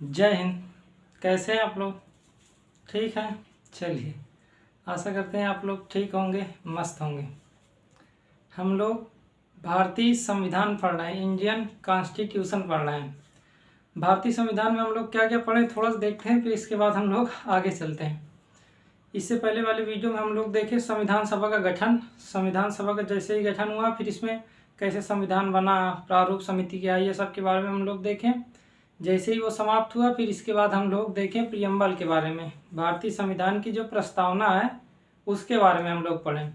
जय हिंद। कैसे हैं आप लोग? ठीक है। चलिए, आशा करते हैं आप लोग ठीक होंगे, मस्त होंगे। हम लोग भारतीय संविधान पढ़ रहे हैं, इंडियन कॉन्स्टिट्यूशन पढ़ रहे हैं। भारतीय संविधान में हम लोग क्या क्या पढ़े थोड़ा सा देखते हैं, फिर इसके बाद हम लोग आगे चलते हैं। इससे पहले वाले वीडियो में हम लोग देखे संविधान सभा का गठन। संविधान सभा का जैसे ही गठन हुआ, फिर इसमें कैसे संविधान बना, प्रारूप समिति क्या, ये सब के बारे में हम लोग देखें। जैसे ही वो समाप्त हुआ, फिर इसके बाद हम लोग देखें प्रियम्बल के बारे में, भारतीय संविधान की जो प्रस्तावना है उसके बारे में हम लोग पढ़ें।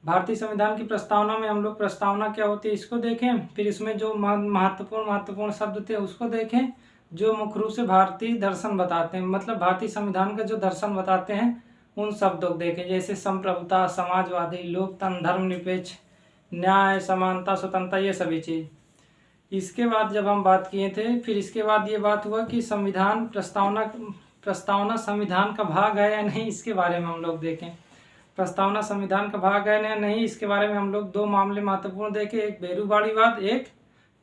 भारतीय संविधान की प्रस्तावना में हम लोग प्रस्तावना क्या होती है इसको देखें, फिर इसमें जो महत्वपूर्ण शब्द थे उसको देखें, जो मुख्य रूप से भारतीय दर्शन बताते हैं, मतलब भारतीय संविधान का जो दर्शन बताते हैं उन शब्दों को देखें, जैसे संप्रभुता, समाजवादी, लोकतंत्र, धर्मनिरपेक्ष, न्याय, समानता, स्वतंत्रता, ये सभी चीज़। इसके बाद जब हम बात किए थे, फिर इसके बाद ये बात हुआ कि संविधान प्रस्तावना संविधान का भाग है या नहीं, इसके बारे में हम लोग देखें। प्रस्तावना संविधान का भाग है या नहीं, इसके बारे में हम लोग दो मामले महत्वपूर्ण देखे, एक बेरूबाड़ीवाद, एक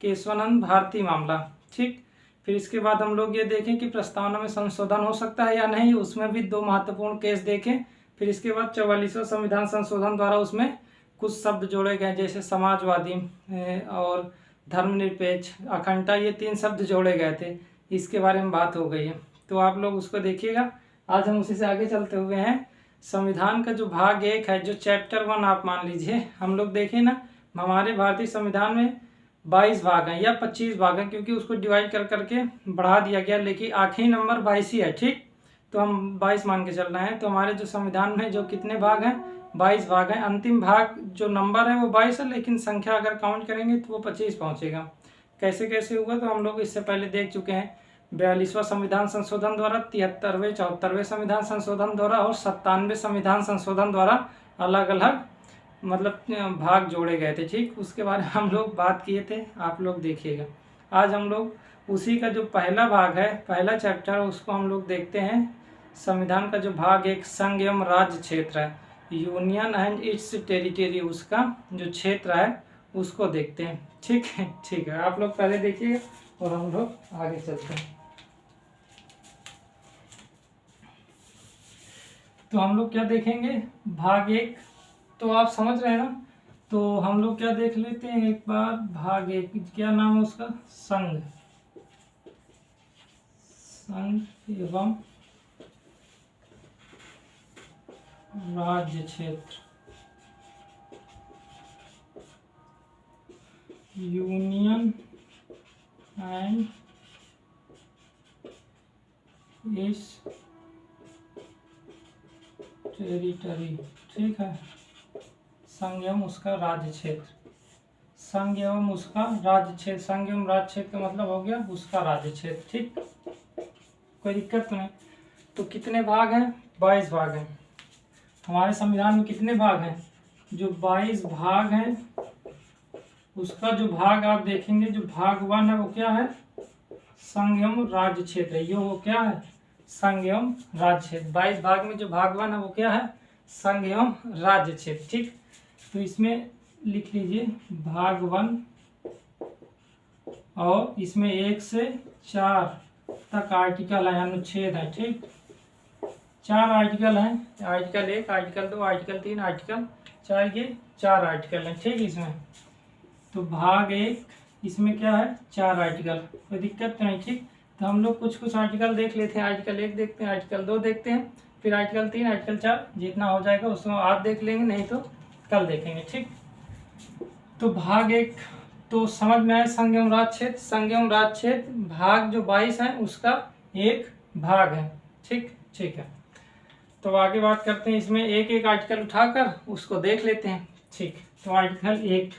केशवानंद भारती मामला। ठीक। फिर इसके बाद हम लोग ये देखें कि प्रस्तावना में संशोधन हो सकता है या नहीं, उसमें भी दो महत्वपूर्ण केस देखें। फिर इसके बाद 44वां संविधान संशोधन द्वारा उसमें कुछ शब्द जोड़े गए, जैसे समाजवादी और धर्मनिरपेक्ष, अखंडता, ये तीन शब्द जोड़े गए थे, इसके बारे में बात हो गई है, तो आप लोग उसको देखिएगा। आज हम उसी से आगे चलते हुए हैं। संविधान का जो भाग 1 है, जो चैप्टर 1 आप मान लीजिए, हम लोग देखें ना, हमारे भारतीय संविधान में 22 भाग हैं या 25 भाग हैं, क्योंकि उसको डिवाइड कर करके बढ़ा दिया गया, लेकिन आखिरी नंबर 22 ही है। ठीक, तो हम 22 मान के चल रहे हैं। तो हमारे जो संविधान में जो कितने भाग हैं, 22 भाग हैं। अंतिम भाग जो नंबर है वो 22 है, लेकिन संख्या अगर काउंट करेंगे तो वो 25 पहुंचेगा। कैसे कैसे हुआ, तो हम लोग इससे पहले देख चुके हैं। 42वां संविधान संशोधन द्वारा, 73वें, 74वें संविधान संशोधन द्वारा और 97वें संविधान संशोधन द्वारा अलग अलग मतलब भाग जोड़े गए थे। ठीक, उसके बारे में हम लोग बात किए थे, आप लोग देखिएगा। आज हम लोग उसी का जो पहला भाग है, पहला चैप्टर, उसको हम लोग देखते हैं। संविधान का जो भाग 1 संघ एवं राज्य क्षेत्र है, यूनियन एंड इट्स टेरिटरी, उसका जो क्षेत्र है उसको देखते हैं। ठीक है, ठीक है, आप लोग पहले देखिए और हम लोग आगे चलते हैं। तो हम लोग क्या देखेंगे, भाग 1 तो आप समझ रहे हैं ना, तो हम लोग क्या देख लेते हैं एक बार। भाग 1 क्या नाम है उसका, संघ एवं राज्य क्षेत्र, यूनियन एंड इट्स टेरिटरी। ठीक है, संघ एवं उसका राज्य क्षेत्र, संघ एवं उसका राज्य क्षेत्र, संघ एवं राज्य क्षेत्र का मतलब हो गया उसका राज्य क्षेत्र। ठीक, कोई दिक्कत तो नहीं। तो कितने भाग हैं, 22 भाग हैं। हमारे संविधान में कितने भाग हैं, जो 22 भाग हैं, उसका जो भाग आप देखेंगे, जो भाग 1 है वो क्या है, संघ एवं राज्य क्षेत्र, ये वो क्या है, संघ एवं राज्य क्षेत्र। 22 भाग में जो भाग 1 है वो क्या है, संघ एवं राज्य क्षेत्र। ठीक, तो इसमें लिख लीजिए भाग 1, और इसमें 1 से 4 तक आर्टिकल है, अनुच्छेद है। ठीक, 4 आर्टिकल हैं, आर्टिकल 1, आर्टिकल 2, आर्टिकल 3, आर्टिकल 4, ये 4 आर्टिकल हैं। ठीक, इसमें तो भाग 1 इसमें क्या है, 4 आर्टिकल, कोई दिक्कत नहीं। ठीक, तो हम लोग कुछ आर्टिकल देख लेते हैं। आर्टिकल 1 देखते हैं, आर्टिकल 2 देखते हैं, फिर आर्टिकल 3, आर्टिकल 4, जितना हो जाएगा उसमें आज देख लेंगे, नहीं तो कल देखेंगे। ठीक, तो भाग 1 तो समझ में आया, संघ एवं राज्य क्षेत्र। संघ एवं राज्य क्षेत्र भाग जो 22 है उसका एक भाग है। ठीक, ठीक है, तो आगे बात करते हैं। इसमें एक एक आर्टिकल उठाकर उसको देख लेते हैं। ठीक, तो आर्टिकल 1,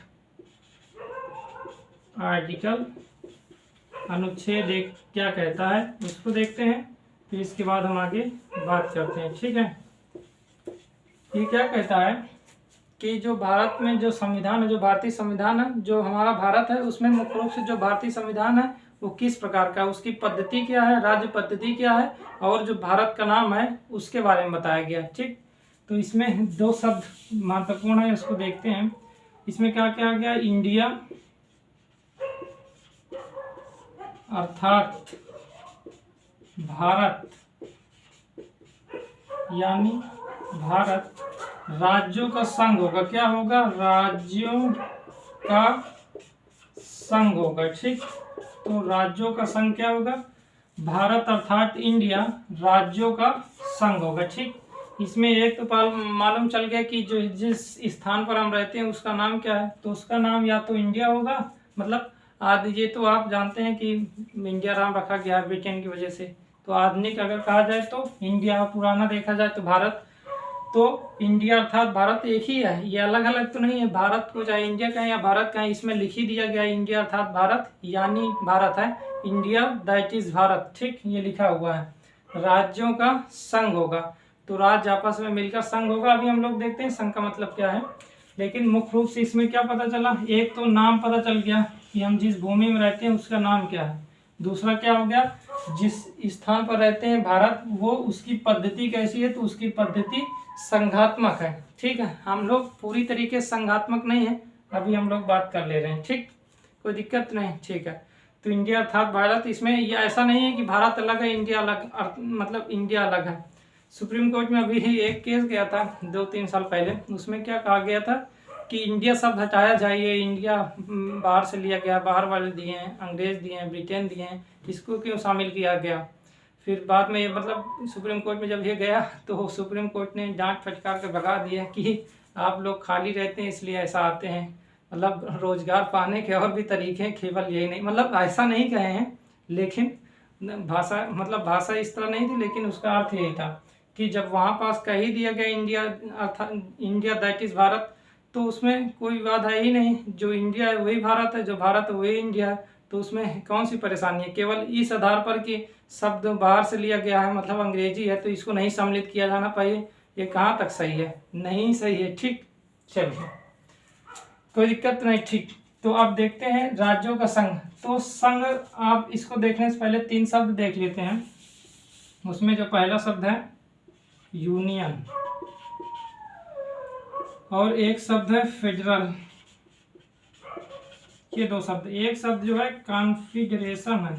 आर्टिकल अनुच्छेद 1 क्या कहता है उसको देखते हैं, फिर इसके बाद हम आगे बात करते हैं। ठीक है, ये क्या कहता है कि जो भारत में जो संविधान है, जो भारतीय संविधान है, जो हमारा भारत है, उसमें मुख्य रूप से जो भारतीय संविधान है वो किस प्रकार का है, उसकी पद्धति क्या है, राज्य पद्धति क्या है, और जो भारत का नाम है उसके बारे में बताया गया। ठीक, तो इसमें 2 शब्द महत्वपूर्ण है, उसको देखते हैं। इसमें क्या क्या आ गया, इंडिया अर्थात भारत यानी भारत राज्यों का संघ होगा। क्या होगा? राज्यों का संघ होगा। ठीक, तो राज्यों का संघ क्या होगा? भारत अर्थात इंडिया राज्यों का संघ होगा। ठीक, इसमें एक तो मालूम चल गया कि जो जिस स्थान पर हम रहते हैं उसका नाम क्या है, तो उसका नाम या तो इंडिया होगा, मतलब आदि, ये तो आप जानते हैं कि इंडिया नाम रखा गया है ब्रिटेन की वजह से, तो आधुनिक अगर कहा जाए तो इंडिया, पुराना देखा जाए तो भारत। तो इंडिया अर्थात भारत एक ही है, ये अलग अलग तो नहीं है। भारत को चाहे इंडिया कहें या भारत कहें, इसमें लिख ही दिया गया है इंडिया अर्थात भारत, यानी भारत है इंडिया, दैट इज भारत। ठीक, ये लिखा हुआ है। राज्यों का संघ होगा, तो राज्य आपस में मिलकर संघ होगा। अभी हम लोग देखते हैं संघ का मतलब क्या है, लेकिन मुख्य रूप से इसमें क्या पता चला, एक तो नाम पता चल गया कि हम जिस भूमि में रहते हैं उसका नाम क्या है। दूसरा क्या हो गया, जिस स्थान पर रहते हैं भारत, वो उसकी पद्धति कैसी है, तो उसकी पद्धति संघात्मक है। ठीक है, हम लोग पूरी तरीके से संघात्मक नहीं है, अभी हम लोग बात कर ले रहे हैं। ठीक, कोई दिक्कत नहीं। ठीक है, तो इंडिया अर्थात भारत, इसमें ये ऐसा नहीं है कि भारत अलग है इंडिया अलग, मतलब इंडिया अलग है। सुप्रीम कोर्ट में अभी ही एक केस गया था 2-3 साल पहले, उसमें क्या कहा गया था कि इंडिया शब्द हटाया जाए, ये इंडिया बाहर से लिया गया, बाहर वाले दिए हैं, अंग्रेज दिए हैं, ब्रिटेन दिए हैं, इसको क्यों शामिल किया गया। फिर बाद में ये मतलब सुप्रीम कोर्ट में जब ये गया तो सुप्रीम कोर्ट ने डांट फटकार के भगा दिया कि आप लोग खाली रहते हैं इसलिए ऐसा आते हैं, मतलब रोजगार पाने के और भी तरीके हैं, केवल यही नहीं, मतलब ऐसा नहीं कहे हैं, लेकिन भाषा मतलब भाषा इस तरह नहीं थी, लेकिन उसका अर्थ यही था कि जब वहाँ पास कह ही दिया गया इंडिया अर्थात इंडिया दैट इज भारत, तो उसमें कोई विवाद है ही नहीं। जो इंडिया है वही भारत है, जो भारत है वही इंडिया है, तो उसमें कौन सी परेशानी है। केवल इस आधार पर कि शब्द बाहर से लिया गया है, मतलब अंग्रेजी है, तो इसको नहीं सम्मिलित किया जाना पाए, ये कहाँ तक सही है? नहीं सही है। ठीक, चलिए कोई दिक्कत नहीं। ठीक, तो अब देखते हैं राज्यों का संघ। तो संघ, आप इसको देखने से पहले 3 शब्द देख लेते हैं। उसमें जो पहला शब्द है यूनियन, और एक शब्द है फेडरल, ये 2 शब्द। एक शब्द जो है कॉन्फेडरेशन है,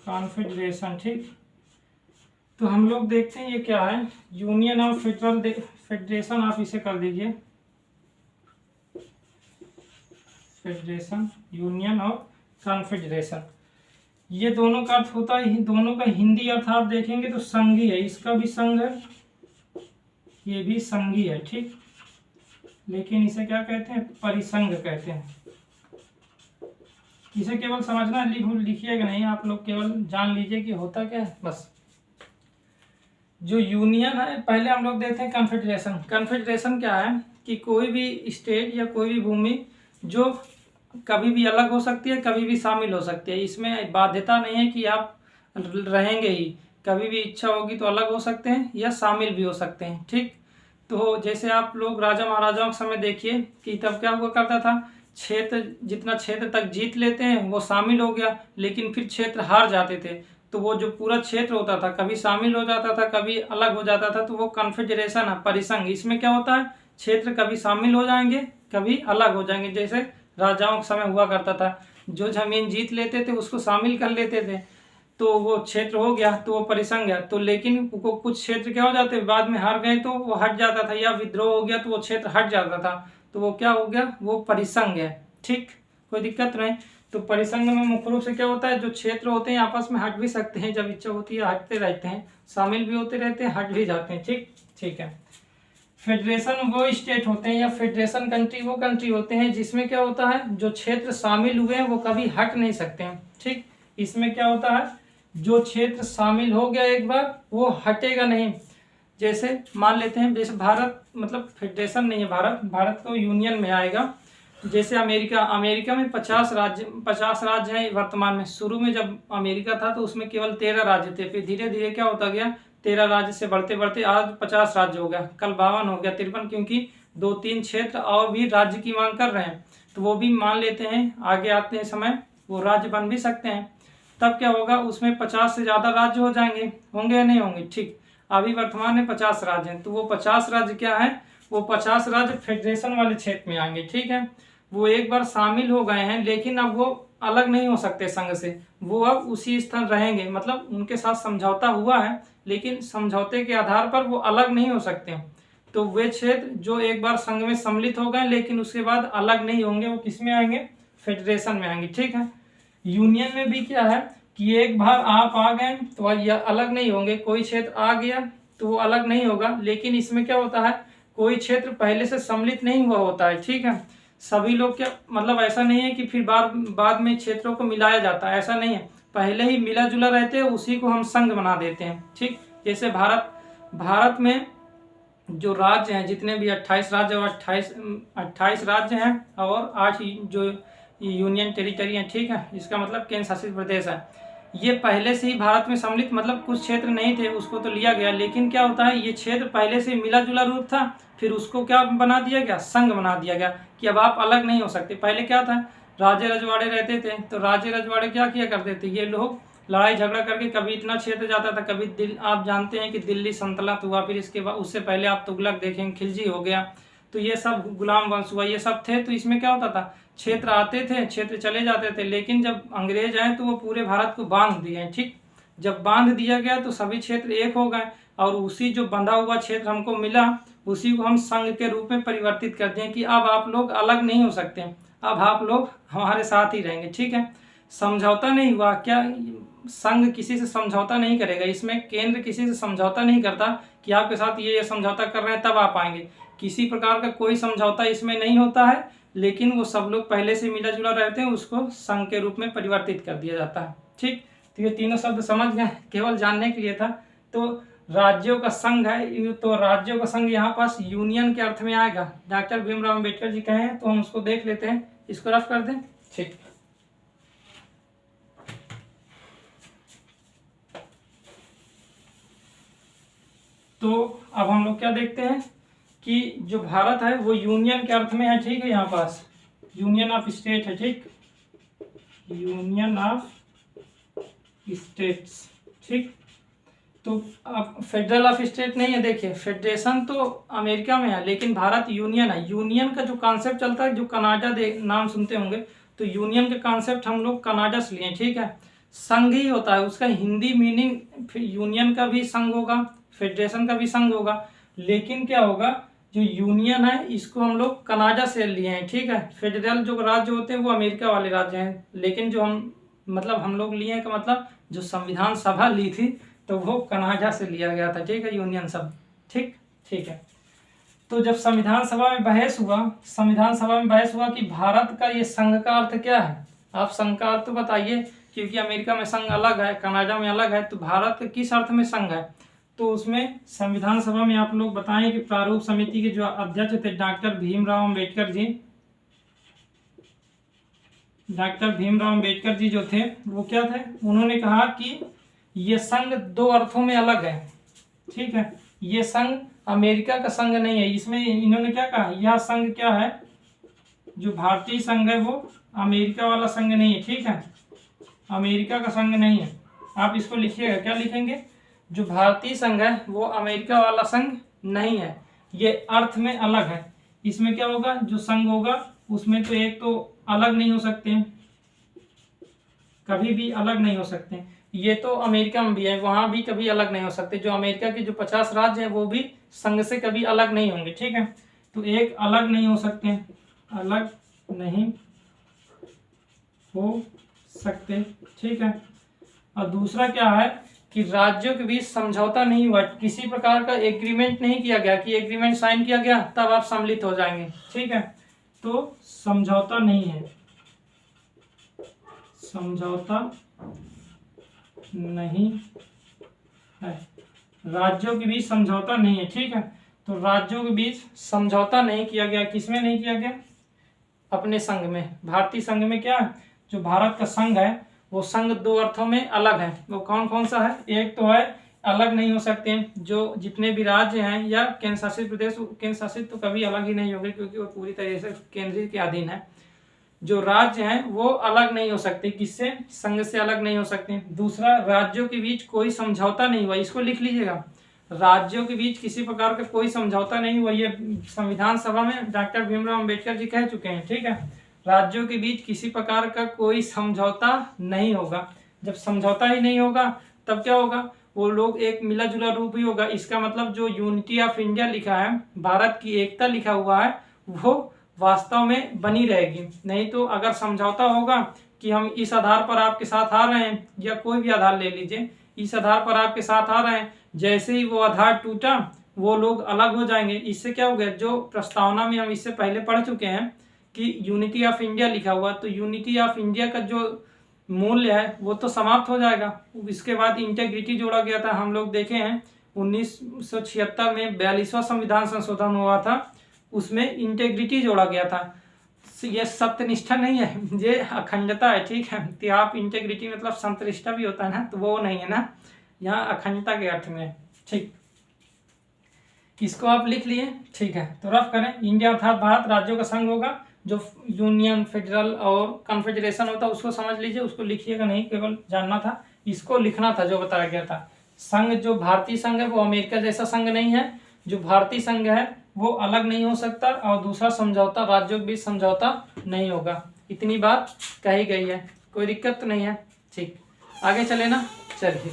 कॉन्फेडरेशन। ठीक, तो हम लोग देखते हैं ये क्या है, यूनियन और फेडरल, फेडरेशन आप इसे कर दीजिए, फेडरेशन, यूनियन और कॉन्फेडरेशन, ये दोनों का अर्थ होता है, दोनों का हिंदी अर्थ आप देखेंगे तो संघी है, इसका भी संघ है, ये भी संघी है। ठीक, लेकिन इसे क्या कहते हैं? परिसंघ कहते हैं। इसे केवल समझना, लिखिएगा नहीं, आप लोग केवल जान लीजिए कि होता क्या है बस। जो यूनियन है, पहले हम लोग देखते हैं कॉन्फेडरेशन। कॉन्फेडरेशन क्या है कि कोई भी स्टेट या कोई भी भूमि जो कभी भी अलग हो सकती है, कभी भी शामिल हो सकती है, इसमें बाध्यता नहीं है कि आप रहेंगे ही, कभी भी इच्छा होगी तो अलग हो सकते हैं या शामिल भी हो सकते हैं। ठीक, तो जैसे आप लोग राजा महाराजाओं के समय देखिए कि तब क्या हुआ करता था, क्षेत्र जितना क्षेत्र तक जीत लेते हैं वो शामिल हो गया, लेकिन फिर क्षेत्र हार जाते थे, तो वो जो पूरा क्षेत्र होता था कभी शामिल हो जाता था, कभी अलग हो जाता था, तो वो कॉन्फेडरेशन है, परिसंघ। इसमें क्या होता है, क्षेत्र कभी शामिल हो जाएंगे, कभी अलग हो जाएंगे। जैसे राजाओं के समय हुआ करता था, जो जमीन जीत लेते थे उसको शामिल कर लेते थे, तो वो क्षेत्र हो गया, तो वो परिसंघ है। तो लेकिन वो कुछ क्षेत्र क्या हो जाते, बाद में हार गए तो वो हट जाता था, या विद्रोह हो गया तो वो क्षेत्र हट जाता था, तो वो क्या हो गया, वो परिसंघ है। ठीक, कोई दिक्कत नहीं। तो परिसंघ में मुख्य रूप से क्या होता है, जो क्षेत्र होते हैं आपस में हट भी सकते हैं, जब इच्छा होती है हटते रहते हैं, शामिल भी होते रहते हैं, हट भी जाते हैं। ठीक, ठीक है। फेडरेशन वो स्टेट होते हैं या फेडरेशन कंट्री वो कंट्री होते हैं जिसमें क्या होता है, जो क्षेत्र शामिल हुए हैं वो कभी हट नहीं सकते हैं। ठीक, इसमें क्या होता है, जो क्षेत्र शामिल हो गया एक बार वो हटेगा नहीं। जैसे मान लेते हैं, जैसे भारत मतलब फेडरेशन नहीं है, भारत को यूनियन में आएगा। जैसे अमेरिका में 50 राज्य हैं वर्तमान में। शुरू में जब अमेरिका था तो उसमें केवल 13 राज्य थे, फिर धीरे धीरे क्या होता गया, 13 राज्य से बढ़ते बढ़ते आज 50 राज्य हो गया, कल 52 हो गया, 53, क्योंकि 2-3 क्षेत्र और भी राज्य की मांग कर रहे हैं, तो वो भी मान लेते हैं आगे आते हैं समय वो राज्य बन भी सकते हैं। तब क्या होगा, उसमें 50 से ज़्यादा राज्य हो जाएंगे, होंगे या नहीं होंगे। ठीक, अभी वर्तमान में 50 राज्य हैं, तो वो 50 राज्य क्या है, वो 50 राज्य फेडरेशन वाले क्षेत्र में आएंगे। ठीक है, वो एक बार शामिल हो गए हैं, लेकिन अब वो अलग नहीं हो सकते संघ से, वो अब उसी स्थान रहेंगे, मतलब उनके साथ समझौता हुआ है लेकिन समझौते के आधार पर वो अलग नहीं हो सकते। तो वे क्षेत्र जो एक बार संघ में सम्मिलित हो गए लेकिन उसके बाद अलग नहीं होंगे, वो किस में आएंगे, फेडरेशन में आएंगे। ठीक है, यूनियन में भी क्या है कि एक बार आप आ गए तो यह अलग नहीं होंगे, कोई क्षेत्र आ गया तो वो अलग नहीं होगा, लेकिन इसमें क्या होता है, कोई क्षेत्र पहले से सम्मिलित नहीं हुआ होता है। ठीक है, सभी लोग क्या, मतलब ऐसा नहीं है कि फिर बाद में क्षेत्रों को मिलाया जाता है, ऐसा नहीं है, पहले ही मिला जुला रहते हैं, उसी को हम संघ बना देते हैं। ठीक, जैसे भारत में जो राज्य हैं, जितने भी 28 राज्य और 28 राज्य हैं और 8 जो यूनियन टेरिटरी हैं, ठीक है, इसका मतलब केंद्र शासित प्रदेश है, ये पहले से ही भारत में सम्मिलित, मतलब कुछ क्षेत्र नहीं थे उसको तो लिया गया, लेकिन क्या होता है, ये क्षेत्र पहले से मिला जुला रूप था, फिर उसको क्या बना दिया गया, संघ बना दिया गया कि अब आप अलग नहीं हो सकते। पहले क्या था, राजे रजवाड़े रहते थे, तो राजे रजवाड़े क्या किया करते थे, ये लोग लड़ाई झगड़ा करके कभी इतना क्षेत्र जाता था, कभी आप जानते हैं कि दिल्ली सल्तनत हुआ, फिर इसके बाद उससे पहले आप तुगलक देखेंगे, खिलजी हो गया, तो ये सब गुलाम वंश हुआ, ये सब थे। तो इसमें क्या होता था, क्षेत्र आते थे, क्षेत्र चले जाते थे, लेकिन जब अंग्रेज आए तो वो पूरे भारत को बांध दिए। ठीक, जब बांध दिया गया तो सभी क्षेत्र एक हो गए और उसी जो बंधा हुआ क्षेत्र हमको मिला उसी को हम संघ के रूप में परिवर्तित कर दिए कि अब आप लोग अलग नहीं हो सकते, अब आप लोग हमारे साथ ही रहेंगे। ठीक है, समझौता नहीं हुआ, क्या संघ किसी से समझौता नहीं करेगा, इसमें केंद्र किसी से समझौता नहीं करता कि आपके साथ ये समझौता कर रहे हैं तब आप आएंगे, किसी प्रकार का कोई समझौता इसमें नहीं होता है, लेकिन वो सब लोग पहले से मिला जुला रहते हैं, उसको संघ के रूप में परिवर्तित कर दिया जाता है। ठीक, तो ये तीनों शब्द समझ गए, केवल जानने के लिए था। तो राज्यों का संघ है, तो राज्यों का संघ यहाँ पास यूनियन के अर्थ में आएगा, डॉक्टर भीमराव अम्बेडकर जी कहे हैं, तो हम उसको देख लेते हैं, इसको रफ कर दें। ठीक, तो अब हम लोग क्या देखते हैं कि जो भारत है वो यूनियन के अर्थ में है। ठीक है, यहाँ पास यूनियन ऑफ स्टेट है। ठीक, यूनियन ऑफ स्टेट्स। ठीक, तो अब फेडरल ऑफ स्टेट नहीं है, देखिए फेडरेशन तो अमेरिका में है लेकिन भारत यूनियन है। यूनियन का जो कॉन्सेप्ट चलता है, जो कनाडा नाम सुनते होंगे, तो यूनियन के कॉन्सेप्ट हम लोग कनाडा से लिए। ठीक है, संघ ही होता है, उसका हिंदी मीनिंग यूनियन का भी संघ होगा, फेडरेशन का भी संघ होगा, लेकिन क्या होगा, जो यूनियन है इसको हम लोग कनाडा से लिए हैं। ठीक है, फेडरल जो राज्य होते हैं वो अमेरिका वाले राज्य हैं, लेकिन जो हम लोग लिए हैं का मतलब जो संविधान सभा ली थी तो वो कनाडा से लिया गया था। ठीक है, यूनियन शब्द। ठीक है, तो जब संविधान सभा में बहस हुआ कि भारत का ये संघ का अर्थ क्या है, आप संघ का अर्थ तो बताइए, क्योंकि अमेरिका में संघ अलग है, कनाडा में अलग है, तो भारत का किस अर्थ में संघ है। तो उसमें संविधान सभा में आप लोग बताएं कि प्रारूप समिति के जो अध्यक्ष थे डॉक्टर भीमराव अम्बेडकर जी जो थे वो क्या थे, उन्होंने कहा कि ये संघ दो अर्थों में अलग है। ठीक है, ये संघ अमेरिका का संघ नहीं है। इसमें इन्होंने क्या कहा, यह संघ क्या है, जो भारतीय संघ है वो अमेरिका वाला संघ नहीं है। ठीक है, अमेरिका का संघ नहीं है। आप इसको लिखिएगा, क्या लिखेंगे, जो भारतीय संघ है वो अमेरिका वाला संघ नहीं है, ये अर्थ में अलग है। इसमें क्या होगा, जो संघ होगा उसमें तो एक तो अलग नहीं हो सकते, कभी भी अलग नहीं हो सकते। ये तो अमेरिका में भी है, वहां भी कभी अलग नहीं हो सकते। जो अमेरिका के जो 50 राज्य हैं वो भी संघ से कभी अलग नहीं होंगे। ठीक है, तो एक अलग नहीं हो सकते, अलग नहीं हो सकते। ठीक है, और दूसरा क्या है कि राज्यों के बीच समझौता नहीं हुआ, किसी प्रकार का एग्रीमेंट नहीं किया गया कि एग्रीमेंट साइन किया गया तब आप सम्मिलित हो जाएंगे। ठीक है, तो समझौता नहीं है, समझौता नहीं है, राज्यों के बीच समझौता नहीं है। ठीक है, तो राज्यों के बीच समझौता नहीं किया गया, किसमें नहीं किया गया, अपने संघ में, भारतीय संघ में। क्या, जो भारत का संघ है वो संघ दो अर्थों में अलग है। वो कौन कौन सा है, एक तो है अलग नहीं हो सकते, जो जितने भी राज्य हैं या केंद्र शासित प्रदेश, केंद्र शासित तो कभी अलग ही नहीं होंगे क्योंकि वो पूरी तरह से केंद्र के अधीन है। जो राज्य हैं वो अलग नहीं हो सकते, किससे, संघ से अलग नहीं हो सकते। दूसरा, राज्यों के बीच कोई समझौता नहीं हुआ, इसको लिख लीजिएगा, राज्यों के बीच किसी प्रकार का कोई समझौता नहीं हुआ, ये संविधान सभा में डॉक्टर भीमराव अम्बेडकर जी कह चुके हैं। ठीक है, राज्यों के बीच किसी प्रकार का कोई समझौता नहीं होगा। जब समझौता ही नहीं होगा तब क्या होगा, वो लोग एक मिला जुला रूप ही होगा। इसका मतलब जो यूनिटी ऑफ इंडिया लिखा है, भारत की एकता लिखा हुआ है, वो वास्तव में बनी रहेगी। नहीं तो अगर समझौता होगा कि हम इस आधार पर आपके साथ आ रहे हैं, या कोई भी आधार ले लीजिए, इस आधार पर आपके साथ आ रहे हैं, जैसे ही वो आधार टूटा वो लोग अलग हो जाएंगे। इससे क्या हो गया, जो प्रस्तावना में हम इससे पहले पढ़ चुके हैं कि यूनिटी ऑफ इंडिया लिखा हुआ, तो यूनिटी ऑफ इंडिया का जो मूल्य है वो तो समाप्त हो जाएगा। इसके बाद इंटेग्रिटी जोड़ा गया था। हम लोग देखे हैं 1976 में 42वां संविधान संशोधन हुआ था, उसमें इंटेग्रिटी जोड़ा गया था। ये सत्यनिष्ठा नहीं है, ये अखंडता है, ठीक है। तो आप इंटेग्रिटी मतलब सत्यनिष्ठा भी होता है ना, तो वो नहीं है ना, यहाँ अखंडता के अर्थ में, ठीक। इसको आप लिख लिए, ठीक है। तो रफ करें, इंडिया अर्थात भारत राज्यों का संघ होगा। जो यूनियन, फेडरल और कॉन्फेडरेशन होता है उसको समझ लीजिए, उसको लिखिएगा नहीं, केवल जानना था, इसको लिखना था जो बताया गया था। संघ, जो भारतीय संघ है वो अमेरिका जैसा संघ नहीं है। जो भारतीय संघ है वो अलग नहीं हो सकता, और दूसरा समझौता, राज्यों के बीच समझौता नहीं होगा। इतनी बात कही गई है, कोई दिक्कत तो नहीं है, ठीक। आगे चले ना, चलिए।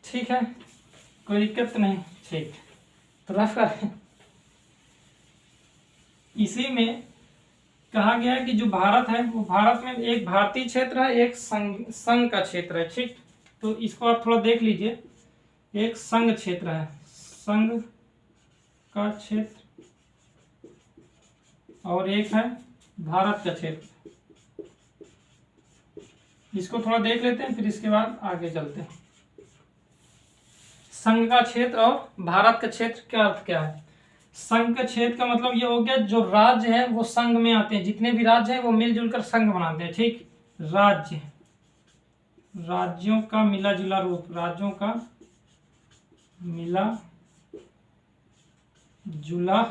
ठीक है, कोई दिक्कत नहीं, ठीक। तो रफ करें, इसी में कहा गया है कि जो भारत है वो भारत में एक भारतीय क्षेत्र है, एक संघ का क्षेत्र है, ठीक। तो इसको आप थोड़ा देख लीजिए, एक संघ क्षेत्र है, संघ का क्षेत्र, और एक है भारत का क्षेत्र। इसको थोड़ा देख लेते हैं, फिर इसके बाद आगे चलते हैं। संघ का क्षेत्र और भारत का क्षेत्र क्या अर्थ क्या है। संघ का क्षेत्र का मतलब ये हो गया, जो राज्य है वो संघ में आते हैं, जितने भी राज्य हैं वो मिलजुल कर संघ बनाते हैं, ठीक। राज्य, राज्यों का मिला जुला रूप, राज्यों का मिला जुला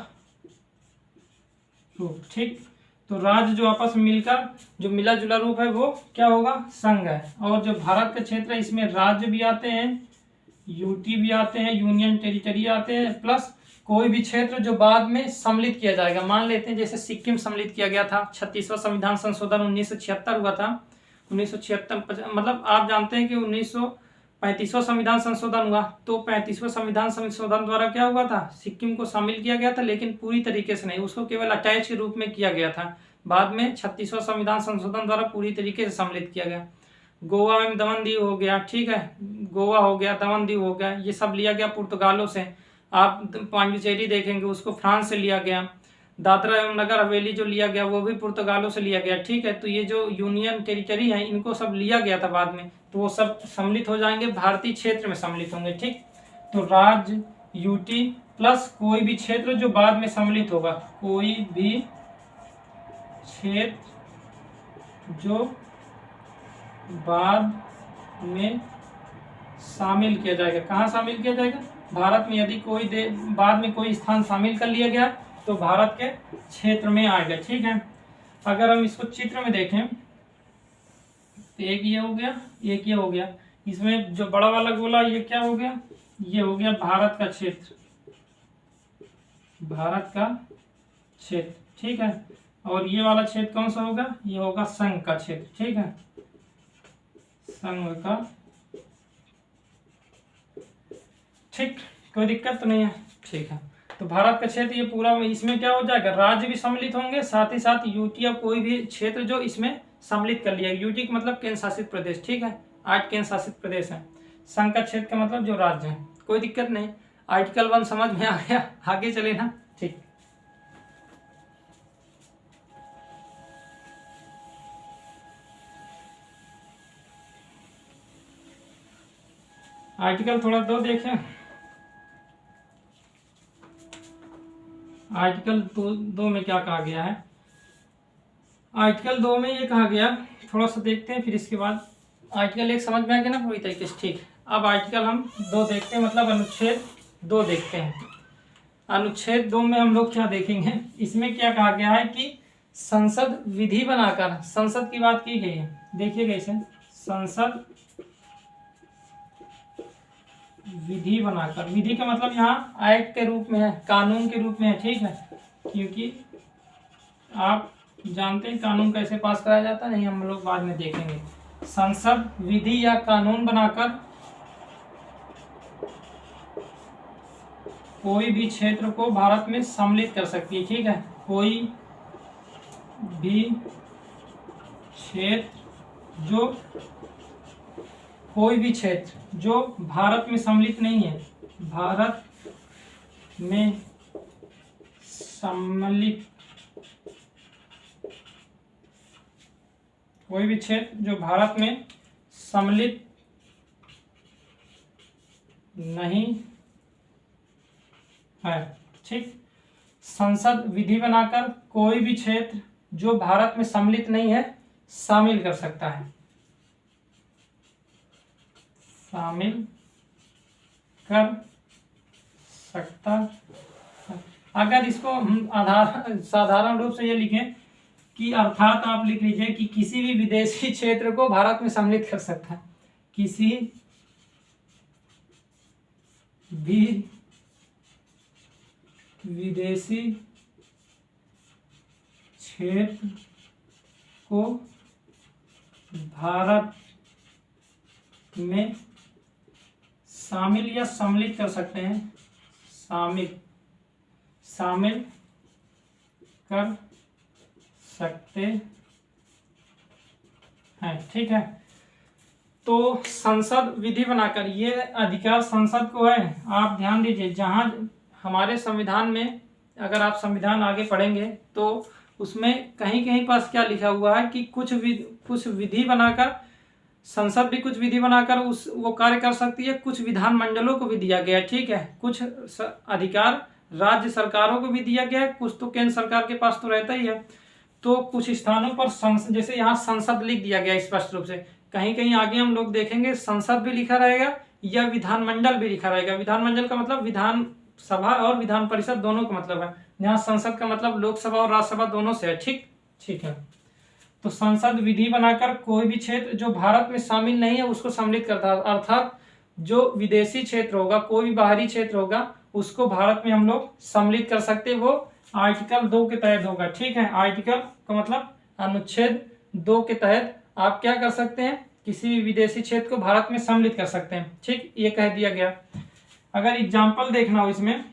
रूप, ठीक। तो राज्य जो आपस में मिलकर जो मिला जुला रूप है वो क्या होगा, संघ है। और जो भारत का क्षेत्र है इसमें राज्य भी आते हैं, यूटी भी आते हैं, यूनियन टेरिटरी आते हैं, प्लस कोई भी क्षेत्र जो बाद में सम्मिलित किया जाएगा। मान लेते हैं जैसे सिक्किम सम्मिलित किया गया था, 36वां संविधान संशोधन 1976 हुआ था। 1976 मतलब आप जानते हैं कि 1935वां संविधान संशोधन हुआ, तो 35वां संविधान संशोधन द्वारा क्या हुआ था, सिक्किम को शामिल किया गया था, लेकिन पूरी तरीके से नहीं, उसको केवल अटैच के रूप में किया गया था। बाद में 36वां संविधान संशोधन द्वारा पूरी तरीके से सम्मिलित किया गया। गोवा में दमन दीव हो गया, ठीक है, गोवा हो गया, दमन दीव हो गया, ये सब लिया गया पुर्तगालों से। आप पांडिचेरी देखेंगे उसको फ्रांस से लिया गया। दादरा एवं नगर हवेली जो लिया गया वो भी पुर्तगालों से लिया गया, ठीक है। तो ये जो यूनियन टेरिटरी है इनको सब लिया गया था बाद में, तो वो सब सम्मिलित हो जाएंगे, भारतीय क्षेत्र में सम्मिलित होंगे, ठीक। तो राज्य, यूटी प्लस कोई भी क्षेत्र जो बाद में सम्मिलित होगा, कोई भी क्षेत्र जो बाद में शामिल किया जाएगा। कहाँ शामिल किया जाएगा, भारत में। यदि कोई बाद में कोई स्थान शामिल कर लिया गया तो भारत के क्षेत्र में आएगा, ठीक है। अगर हम इसको चित्र में देखें तो एक ये हो गया, एक ये हो गया। इसमें जो बड़ा वाला गोला ये क्या हो गया, ये हो गया भारत का क्षेत्र, भारत का क्षेत्र, ठीक है। और ये वाला क्षेत्र कौन सा होगा, ये होगा संघ का क्षेत्र, ठीक है, संघ का, ठीक। कोई दिक्कत तो नहीं है, ठीक है। तो भारत का क्षेत्र ये पूरा, इसमें क्या हो जाएगा, राज्य भी सम्मिलित होंगे, साथ ही साथ यूटी या कोई भी क्षेत्र जो इसमें सम्मिलित कर लिया। यूटी का मतलब केंद्र शासित प्रदेश, ठीक है, 8 केंद्र शासित प्रदेश है। संघ का क्षेत्र का मतलब जो राज्य है, कोई दिक्कत नहीं। आर्टिकल 1 समझ में आ गया, आगे चले ना, ठीक। आर्टिकल थोड़ा 2 देखें। आर्टिकल 2 में क्या कहा गया है। आर्टिकल 2 में ये कहा गया, थोड़ा सा देखते हैं, फिर इसके बाद आर्टिकल 1 समझ में आ गया ना पूरी तरीके से, ठीक। अब आर्टिकल हम 2 देखते हैं, मतलब अनुच्छेद 2 देखते हैं। अनुच्छेद 2 में हम लोग क्या देखेंगे, इसमें क्या कहा गया है कि संसद विधि बनाकर, संसद की बात की गई है, देखिएगा इसे, संसद विधि बनाकर, विधि का मतलब यहाँ एक्ट के रूप में है, कानून के रूप में है, ठीक है, क्योंकि आप जानते हैं कानून कैसे पास कराया जाता है, नहीं हम लोग बाद में देखेंगे। संसद विधि या कानून बनाकर कोई भी क्षेत्र को भारत में सम्मिलित कर सकती है, ठीक है, कोई भी क्षेत्र जो भारत में सम्मिलित नहीं है, भारत में सम्मिलित कोई भी क्षेत्र जो भारत में सम्मिलित नहीं है, ठीक। संसद विधि बनाकर कोई भी क्षेत्र जो भारत में सम्मिलित नहीं है शामिल कर सकता है, शामिल कर सकता है। अगर इसको हम साधारण रूप से ये लिखें कि अर्थात आप लिख लीजिए कि किसी भी विदेशी क्षेत्र को भारत में सम्मिलित कर सकता है, किसी भी विदेशी क्षेत्र को भारत में शामिल या सम्मिलित कर सकते हैं, शामिल कर सकते हैं, ठीक है। तो संसद विधि बनाकर, ये अधिकार संसद को है। आप ध्यान दीजिए, जहां हमारे संविधान में अगर आप संविधान आगे पढ़ेंगे तो उसमें कहीं कहीं पास क्या लिखा हुआ है कि कुछ विधि बनाकर, संसद भी कुछ विधि बनाकर वो कार्य कर सकती है, कुछ विधानमंडलों को भी दिया गया है, ठीक है, कुछ अधिकार राज्य सरकारों को भी दिया गया है, कुछ तो केंद्र सरकार के पास तो रहता ही है। तो कुछ स्थानों पर जैसे यहाँ संसद लिख दिया गया स्पष्ट रूप से, कहीं कहीं आगे हम लोग देखेंगे संसद भी लिखा रहेगा या विधानमंडल भी लिखा रहेगा। विधानमंडल का मतलब विधान सभा और विधान परिषद दोनों का मतलब है, यहाँ संसद का मतलब लोकसभा और राज्यसभा दोनों से है, ठीक है। तो संसद विधि बनाकर कोई भी क्षेत्र जो भारत में शामिल नहीं है उसको सम्मिलित करता है, अर्थात जो विदेशी क्षेत्र होगा, कोई भी बाहरी क्षेत्र होगा, उसको भारत में हम लोग सम्मिलित कर सकते हैं। वो आर्टिकल 2 के तहत होगा, ठीक है। आर्टिकल का मतलब अनुच्छेद 2 के तहत आप क्या कर सकते हैं, किसी भी विदेशी क्षेत्र को भारत में सम्मिलित कर सकते हैं, ठीक, ये कह दिया गया। अगर एग्जाम्पल देखना हो इसमें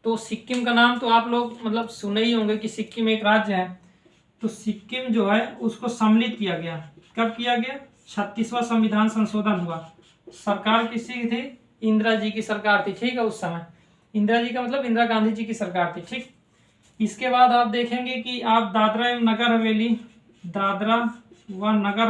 तो सिक्किम का नाम तो आप लोग मतलब सुने ही होंगे कि सिक्किम एक राज्य है। तो सिक्किम जो है उसको सम्मिलित किया गया, कब किया गया, 36वां संविधान संशोधन हुआ। सरकार किसी की थी, इंदिरा जी की सरकार थी, ठीक है। उस समय इंदिरा जी का मतलब इंदिरा गांधी जी की सरकार थी, ठीक। इसके बाद आप देखेंगे कि आप दादरा व नगर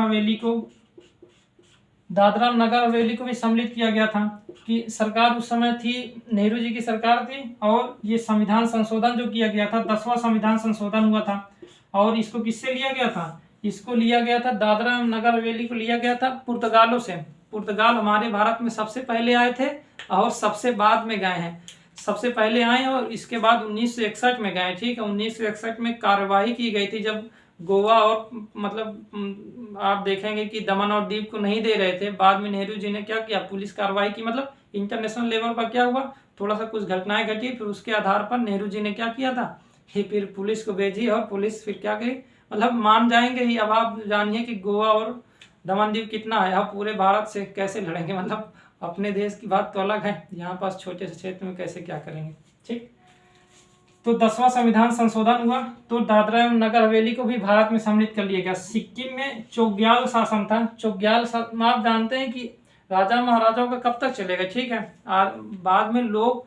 हवेली को भी सम्मिलित किया गया था कि सरकार उस समय थी, नेहरू जी की सरकार थी, और ये संविधान संशोधन जो किया गया था 10वां संविधान संशोधन हुआ था। और इसको किससे लिया गया था, इसको लिया गया था, दादरा एवं नगर हवेली को लिया गया था पुर्तगालों से। पुर्तगाल हमारे भारत में सबसे पहले आए थे और सबसे बाद में गए हैं, सबसे पहले आए और इसके बाद 1961 में गए, ठीक है। 1961 में कार्यवाही की गई थी जब गोवा और मतलब आप देखेंगे कि दमन और दीव को नहीं दे रहे थे। बाद में नेहरू जी ने क्या किया, पुलिस कार्रवाई की, मतलब इंटरनेशनल लेवल पर क्या हुआ, थोड़ा सा कुछ घटनाएं घटी, फिर उसके आधार पर नेहरू जी ने क्या किया था, फिर पुलिस को भेजी और पुलिस फिर क्या करी, मतलब मान जाएंगे ही। अब आप जानिए कि गोवा और दमन दीव कितना है, अब पूरे भारत से कैसे लड़ेंगे, मतलब अपने देश की बात तो अलग है, यहाँ पास छोटे से क्षेत्र में कैसे क्या करेंगे, ठीक। तो 10वां संविधान संशोधन हुआ तो दादरा एवं नगर हवेली को भी भारत में सम्मिलित कर लिया गया। सिक्किम में चोग्याल शासन था, चोग्याल शासन आप जानते हैं कि राजा महाराजाओं का कब तक चलेगा, ठीक है। बाद में लोग,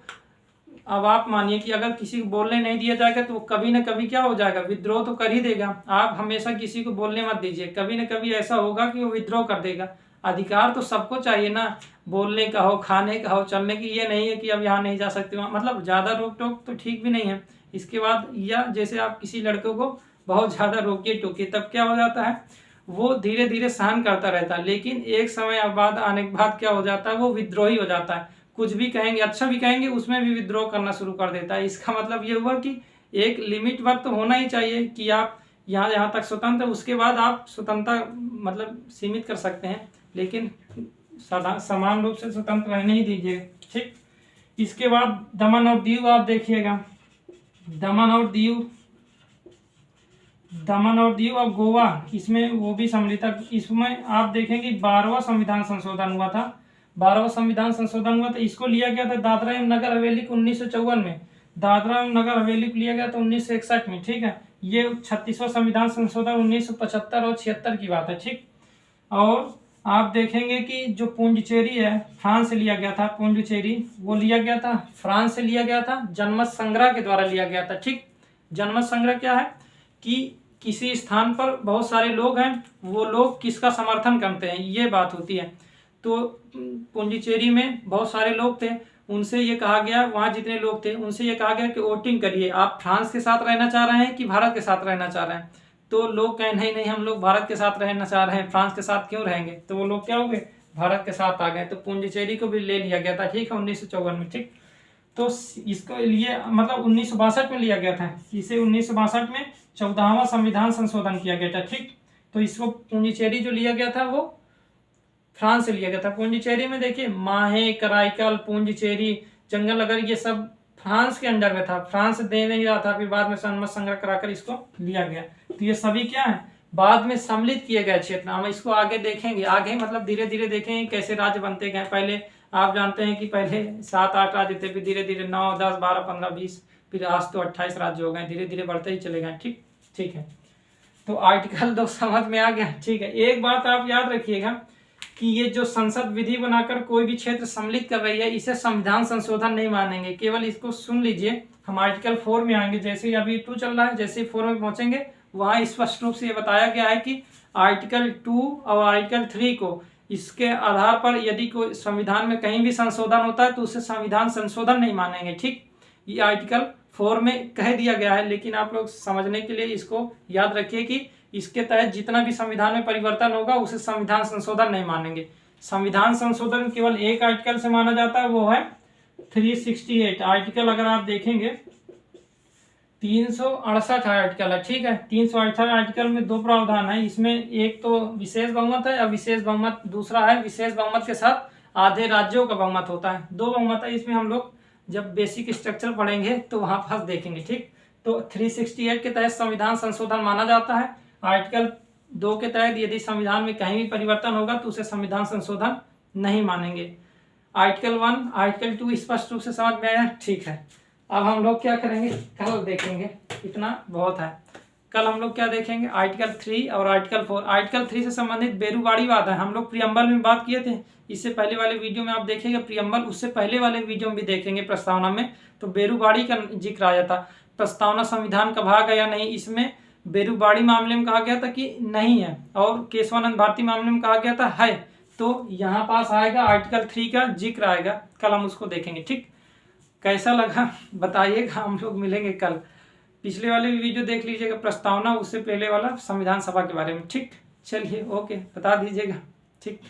अब आप मानिए कि अगर किसी को बोलने नहीं दिया जाएगा तो वो कभी ना कभी क्या हो जाएगा, विद्रोह तो कर ही देगा। आप हमेशा किसी को बोलने मत दीजिए, कभी ना कभी ऐसा होगा कि वो विद्रोह कर देगा। अधिकार तो सबको चाहिए ना, बोलने का हो, खाने का हो, चलने की। ये नहीं है कि अब यहाँ नहीं जा सकते वहाँ, मतलब ज़्यादा रोक टोक तो ठीक भी नहीं है। इसके बाद या जैसे आप किसी लड़के को बहुत ज़्यादा रोकिए टोकिए, तब क्या हो जाता है, वो धीरे धीरे सहन करता रहता है, लेकिन एक समय बाद आने के बाद क्या हो जाता है, वो विद्रोही हो जाता है। कुछ भी कहेंगे, अच्छा भी कहेंगे, उसमें भी विद्रोह करना शुरू कर देता है। इसका मतलब ये हुआ कि एक लिमिट वक्त तो होना ही चाहिए कि आप यहाँ तक स्वतंत्र, उसके बाद आप स्वतंत्रता मतलब सीमित कर सकते हैं, लेकिन समान रूप से स्वतंत्र रहने ही दीजिएगा, ठीक। इसके बाद दमन और दीव आप देखिएगा, दमन और दीव और गोवा, इसमें वो भी सम्मिलित है। इसमें आप देखेंगे 12वां संविधान संशोधन हुआ था, 12वां संविधान संशोधन हुआ था। इसको लिया गया था दादरा एवं नगर हवेली को 1954 में, दादरा एवं नगर हवेली को लिया गया था 1961 में, ठीक है। ये 36वां संविधान संशोधन 1975 और 76 की बात है, ठीक। और आप देखेंगे कि जो पुंडुचेरी है फ्रांस से लिया गया था, पुंडुचेरी वो लिया गया था फ्रांस से लिया गया था, जनमत संग्रह के द्वारा लिया गया था, ठीक। जनमत संग्रह क्या है कि किसी स्थान पर बहुत सारे लोग हैं, वो लोग किसका समर्थन करते हैं, ये बात होती है। तो पुंडुचेरी में बहुत सारे लोग थे, उनसे ये कहा गया, वहाँ जितने लोग थे उनसे ये कहा गया कि वोटिंग करिए, आप फ्रांस के साथ रहना चाह रहे हैं कि भारत के साथ रहना चाह रहे हैं। तो लोग कहें नहीं नहीं, हम लोग भारत के साथ रहना चाह रहे हैं, फ्रांस के साथ क्यों रहेंगे। तो वो लोग क्या हो गए, भारत के साथ आ गए। तो पुंडुचेरी को भी ले लिया गया था, ठीक है, 1954 में, ठीक। तो इसको लिए मतलब 1962 में लिया गया था, इसे 1962 में 14वां संविधान संशोधन किया गया था, ठीक। तो इसको पुंडुचेरी जो लिया गया था वो फ्रांस से लिया गया था। पुंडुचेरी में देखिए माहे, कराईकल, पुंडुचेरी, जंगल नगर, ये सब फ्रांस के अंडर में था, फ्रांस दे नहीं रहा था, फिर बाद में जनमत संग्रह कराकर इसको लिया गया। तो ये सभी क्या है, बाद में सम्मिलित किए गए क्षेत्र। हम इसको आगे देखेंगे, आगे मतलब धीरे धीरे देखेंगे कैसे राज्य बनते गए। पहले आप जानते हैं कि पहले 7-8 राज्य थे, फिर धीरे धीरे 9, 10, 12, 15, 20, फिर आज तो 28 राज्य हो गए, धीरे धीरे बढ़ते ही चले गए, ठीक। ठीक है, तो आर्टिकल 2 समझ में आ गया, ठीक है। एक बात आप याद रखिएगा कि ये जो संसद विधि बनाकर कोई भी क्षेत्र सम्मिलित कर रही है, इसे संविधान संशोधन नहीं मानेंगे, केवल इसको सुन लीजिए। हम आर्टिकल 4 में आएंगे, जैसे ही अभी 2 चल रहा है, जैसे ही 4 में पहुंचेंगे वहां स्पष्ट रूप से ये बताया गया है कि आर्टिकल 2 और आर्टिकल 3 को, इसके आधार पर यदि कोई संविधान में कहीं भी संशोधन होता है तो उसे संविधान संशोधन नहीं मानेंगे, ठीक। ये आर्टिकल 4 में कह दिया गया है, लेकिन आप लोग समझने के लिए इसको याद रखिए कि इसके तहत जितना भी संविधान में परिवर्तन होगा उसे संविधान संशोधन नहीं मानेंगे। संविधान संशोधन केवल एक आर्टिकल से माना जाता है, वो है 368 आर्टिकल। अगर आप देखेंगे 368 आर्टिकल है, ठीक है। 368 आर्टिकल में 2 प्रावधान है, इसमें एक तो विशेष बहुमत है, अविशेष बहुमत दूसरा है। विशेष बहुमत के साथ आधे राज्यों का बहुमत होता है, 2 बहुमत है। इसमें हम लोग जब बेसिक स्ट्रक्चर पढ़ेंगे तो वहां पास देखेंगे, ठीक। तो 368 के तहत संविधान संशोधन माना जाता है। आर्टिकल 2 के तहत यदि संविधान में कहीं भी परिवर्तन होगा तो उसे संविधान संशोधन नहीं मानेंगे। आर्टिकल 1, आर्टिकल 2 स्पष्ट रूप से समझ में आया, ठीक है। अब हम लोग क्या करेंगे, कल देखेंगे, इतना बहुत है। कल हम लोग क्या देखेंगे, आर्टिकल 3 और आर्टिकल 4। आर्टिकल 3 से संबंधित बेरूबाड़ीवाद है, हम लोग प्रियम्बल में बात किए थे, इससे पहले वाले वीडियो में आप देखेंगे प्रियम्बल, उससे पहले वाले वीडियो में भी देखेंगे प्रस्तावना में, तो बेरूबाड़ी का जिक्र आया था। प्रस्तावना संविधान का भाग है या नहीं, इसमें बेरूबाड़ी मामले में कहा गया था कि नहीं है, और केशवानंद भारती मामले में कहा गया था है। तो यहाँ पास आएगा आर्टिकल 3 का जिक्र आएगा, कल हम उसको देखेंगे, ठीक। कैसा लगा बताइएगा, हम लोग मिलेंगे कल। पिछले वाले वीडियो देख लीजिएगा प्रस्तावना, उससे पहले वाला संविधान सभा के बारे में, ठीक। चलिए ओके, बता दीजिएगा, ठीक।